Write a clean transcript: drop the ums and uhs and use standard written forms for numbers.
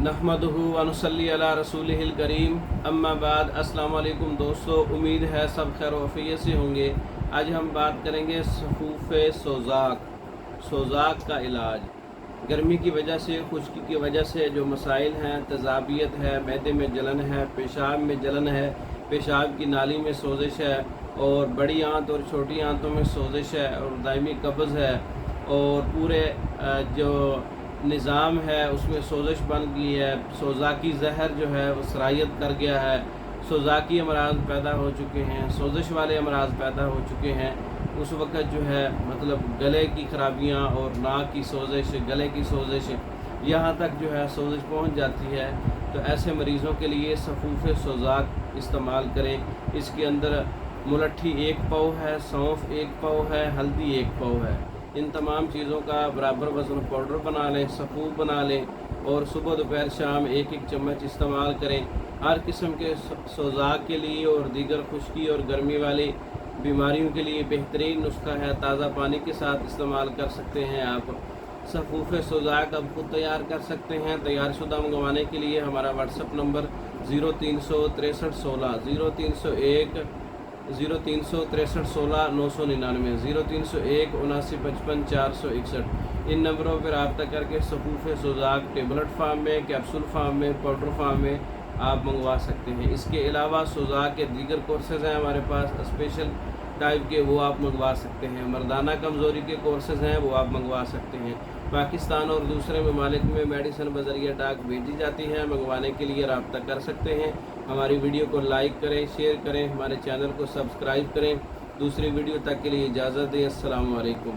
नहमदुहु व नुसल्ली अला रसूलिहिल करीम अम्मा बाद। अस्सलाम वालेकुम दोस्तों, उम्मीद है सब खैर वफ़ियत से होंगे। आज हम बात करेंगे सफ़ूफ़ सोज़ाक का इलाज। गर्मी की वजह से, खुश्की की वजह से जो मसाइल हैं, तज़ाबियत है, मैदे में जलन है, पेशाब में जलन है, पेशाब की नाली में सोजिश है, और बड़ी आंत और छोटी आंतों में सोजिश है, और दायमी कब्ज़ है, और पूरे जो निज़ाम है उसमें सोजिश बन गई है। सोज़ाकी ज़हर जो है वो सरायत कर गया है। सोज़ाकी अमराज पैदा हो चुके हैं, सोजिश वाले अमराज पैदा हो चुके हैं। उस वक़्त जो है मतलब गले की खराबियाँ और नाक की सोजिश, गले की सोजिश, यहाँ तक जो है सोजिश पहुँच जाती है। तो ऐसे मरीज़ों के लिए सफ़ूफ़ सोज़ाक इस्तेमाल करें। इसके अंदर मुलट्ठी 1 पाव है, सौंफ 1 पाव है, हल्दी 1 पाव है। इन तमाम चीज़ों का बराबर वज़न पाउडर बना लें, सफ़ूफ़ बना लें, और सुबह दोपहर शाम 1-1 चम्मच इस्तेमाल करें। हर किस्म के सोज़ाक के लिए और दीगर खुश्की और गर्मी वाली बीमारियों के लिए बेहतरीन नुस्खा है। ताज़ा पानी के साथ इस्तेमाल कर सकते हैं। आप सफ़ूफ़ सोज़ाक अब खुद तैयार कर सकते हैं। तैयार शुदा मंगवाने के लिए हमारा व्हाट्सअप नंबर 0363 16 0301 0363 16 999 0301 7955 461। इन नंबरों पर रब्ता करके सफ़ूफ़ सोज़ाक टेबलेट फार्म में, कैप्सूल फार्म में, पाउडर फार्म में आप मंगवा सकते हैं। इसके अलावा सोज़ाक के दीगर कोर्सेज़ हैं हमारे पास स्पेशल टाइप के, वो आप मंगवा सकते हैं। मर्दाना कमज़ोरी के कोर्सेज़ हैं, वो आप मंगवा सकते हैं। पाकिस्तान और दूसरे ममालिक में मेडिसिन बज़रिया डाक भेजी जाती है। मंगवाने के लिए रब्ता कर सकते हैं। हमारी वीडियो को लाइक करें, शेयर करें, हमारे चैनल को सब्सक्राइब करें। दूसरी वीडियो तक के लिए इजाज़त दें। अस्सलामु अलैकुम।